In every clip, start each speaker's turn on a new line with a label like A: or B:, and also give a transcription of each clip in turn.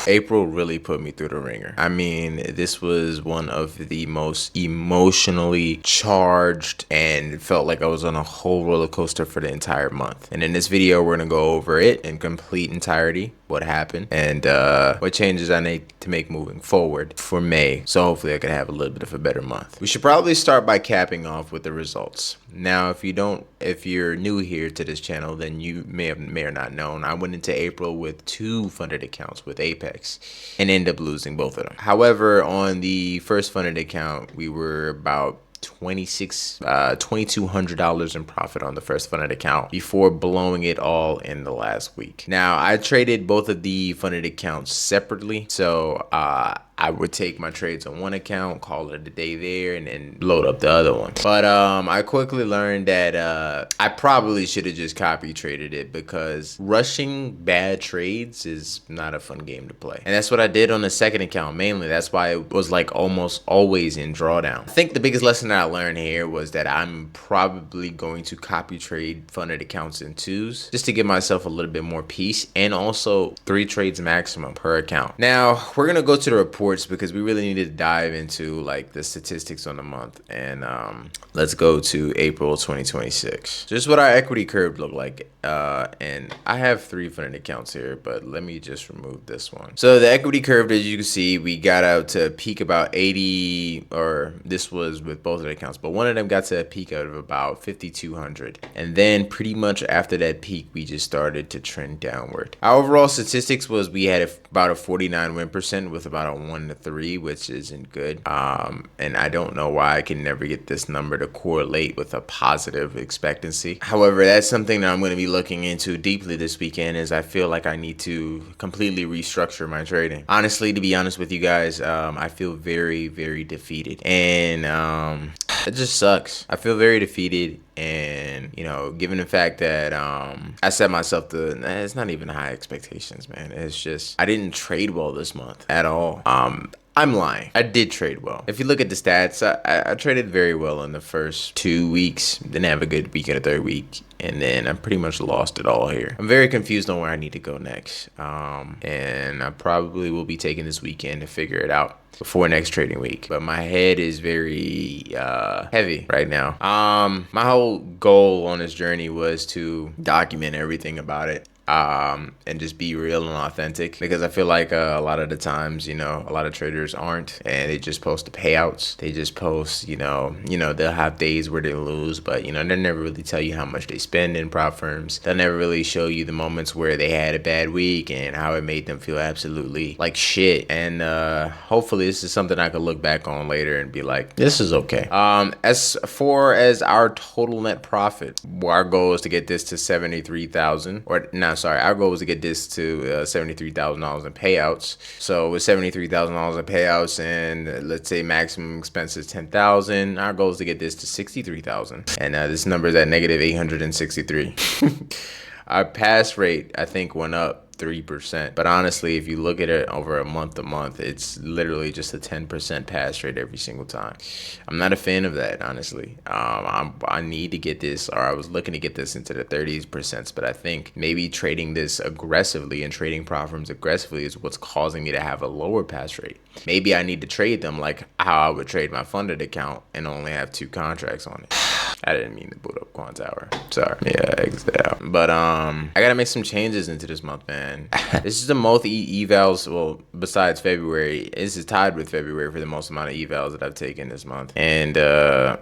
A: April really put me through the ringer. I mean, this was one of the most emotionally charged and felt like I was on a whole roller coaster for the entire month. And in this video, we're gonna go over it in complete entirety, what happened, and what changes I need to make moving forward for May. So hopefully I could have a little bit of a better month. We should probably start by capping off with the results. Now, if you're new here to this channel, then you may or not known, I went into April with 2 funded accounts with Apex and ended up losing both of them. However, on the first funded account, we were about $2,200 in profit on the first funded account before blowing it all in the last week. Now, I traded both of the funded accounts separately, so I would take my trades on one account, call it a day there, and then load up the other one. But I quickly learned that I probably should have just copy traded it, because rushing bad trades is not a fun game to play. And that's what I did on the second account mainly. That's why it was like almost always in drawdown. I think the biggest lesson that I learned here was that I'm probably going to copy trade funded accounts in 2s just to give myself a little bit more peace, and also 3 trades maximum per account. Now, we're gonna go to the report because we really need to dive into like the statistics on the month, and let's go to April 2026. Just what our equity curve looked like, and I have 3 funded accounts here, but let me just remove this one. So the equity curve, as you can see, we got out to peak about 80, or this was with both of the accounts, but one of them got to a peak out of about 5,200, and then pretty much after that peak we just started to trend downward. Our overall statistics was we had about a 49 win percent with about a 1 to 3, which isn't good. And I don't know why I can never get this number to correlate with a positive expectancy. However, that's something that I'm going to be looking into deeply this weekend, as I feel like I need to completely restructure my trading. Honestly, to be honest with you guys, I feel very, very defeated, and it just sucks. I feel very defeated, and you know, given the fact that I set myself to, it's not even high expectations, man. It's just I didn't trade well this month at all. I'm lying. I did trade well. If you look at the stats, I traded very well in the first 2 weeks. Didn't have a good week in the third week, and then I pretty much lost it all here. I'm very confused on where I need to go next, and I probably will be taking this weekend to figure it out before next trading week. But my head is very heavy right now. My whole goal on this journey was to document everything about it, and just be real and authentic, because I feel like a lot of the times, you know, a lot of traders aren't, and they just post the payouts. They just post, you know, they'll have days where they lose, but you know, they never really tell you how much they spend in prop firms. They'll never really show you the moments where they had a bad week and how it made them feel absolutely like shit. And hopefully this is something I could look back on later and be like, this is okay. As far as our total net profit, our goal is to get this to 73,000, or no, sorry, our goal was to get this to $73,000 in payouts. So with $73,000 in payouts, and let's say maximum expenses 10,000, our goal is to get this to 63,000, and this number is at negative 863. Our pass rate, I think, went up 3%, but honestly, if you look at it over a month to month, it's literally just a 10% pass rate every single time. I'm not a fan of that, honestly. I need to get this, or I was looking to get this into the 30%, but I think maybe trading this aggressively and trading prop firms aggressively is what's causing me to have a lower pass rate. Maybe I need to trade them like how I would trade my funded account and only have 2 contracts on it. I didn't mean to boot up Quan Tower. Sorry. Yeah, exit out. But I gotta make some changes into this month, man. This is the most evals, well, besides February, this is tied with February for the most amount of evals that I've taken this month. And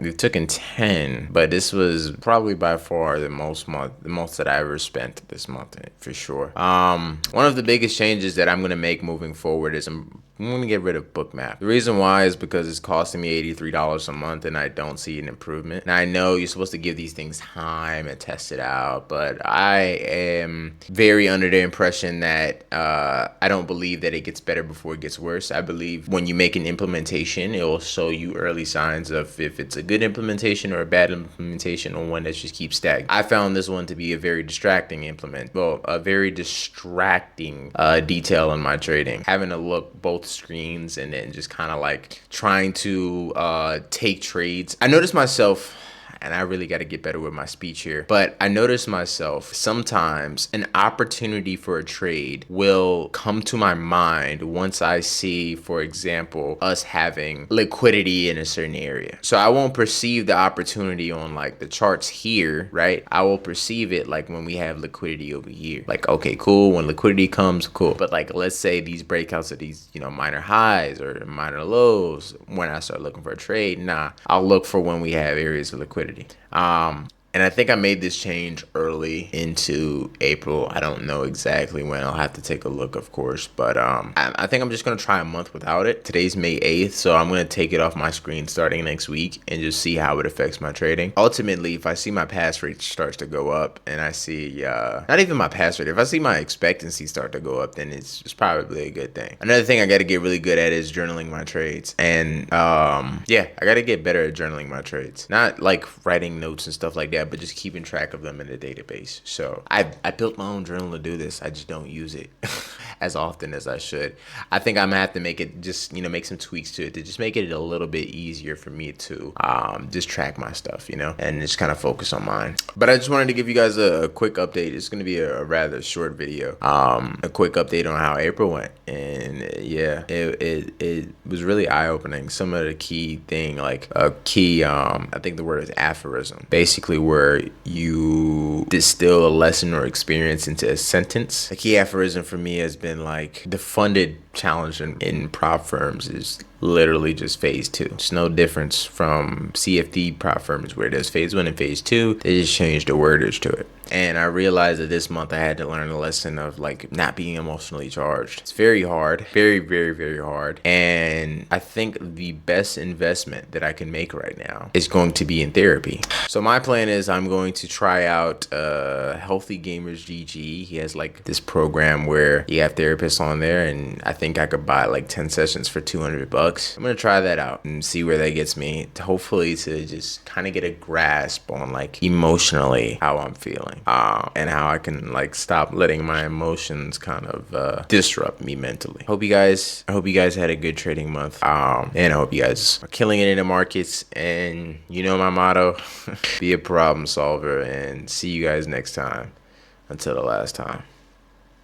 A: we've taken 10, but this was probably by far the most that I ever spent this month, for sure. One of the biggest changes that I'm gonna make moving forward is I'm going to get rid of Bookmap. The reason why is because it's costing me $83 a month, and I don't see an improvement. And I know you're supposed to give these things time and test it out, but I am very under the impression that I don't believe that it gets better before it gets worse. I believe when you make an implementation, it will show you early signs of if it's a good implementation or a bad implementation, or one that just keeps stagnant. I found this one to be a very distracting a very distracting detail in my trading. Having to look both screens and then just kind of like trying to take trades. I noticed myself and I really got to get better with my speech here. But I noticed myself sometimes an opportunity for a trade will come to my mind once I see, for example, us having liquidity in a certain area. So I won't perceive the opportunity on like the charts here, right? I will perceive it like when we have liquidity over here. Like, okay, cool. When liquidity comes, cool. But like, let's say these breakouts of these, you know, minor highs or minor lows, when I start looking for a trade, nah, I'll look for when we have areas of liquidity. And I think I made this change early into April. I don't know exactly when. I'll have to take a look, of course. But I think I'm just going to try a month without it. Today's May 8th, so I'm going to take it off my screen starting next week and just see how it affects my trading. Ultimately, if I see my pass rate starts to go up and I see, not even my pass rate, if I see my expectancy start to go up, then it's probably a good thing. Another thing I got to get really good at is journaling my trades. And yeah, I got to get better at journaling my trades. Not like writing notes and stuff like that, but just keeping track of them in the database. So I built my own journal to do this. I just don't use it as often as I should. I think I'm gonna have to make it just, you know, make some tweaks to it to just make it a little bit easier for me to just track my stuff, you know, and just kind of focus on mine. But I just wanted to give you guys a quick update. It's gonna be a rather short video. A quick update on how April went. And yeah, it was really eye-opening. Some of the key thing, like a key, I think the word is aphorism, basically where you distill a lesson or experience into a sentence. A key aphorism for me has been like the funded challenge in prop firms is literally just phase 2. It's no difference from CFD prop firms where there's phase 1 and phase 2. They just changed the wordage to it. And I realized that this month I had to learn a lesson of like not being emotionally charged. It's very hard, very, very, very hard. And I think the best investment that I can make right now is going to be in therapy. So my plan is I'm going to try out Healthy Gamers GG. He has like this program where you have therapists on there, and I think I could buy like 10 sessions for $200. I'm gonna try that out and see where that gets me, hopefully to just kind of get a grasp on like emotionally how I'm feeling. And how I can like stop letting my emotions kind of disrupt me mentally. I hope you guys had a good trading month. And I hope you guys are killing it in the markets. And you know my motto, be a problem solver, and see you guys next time. Until the last time.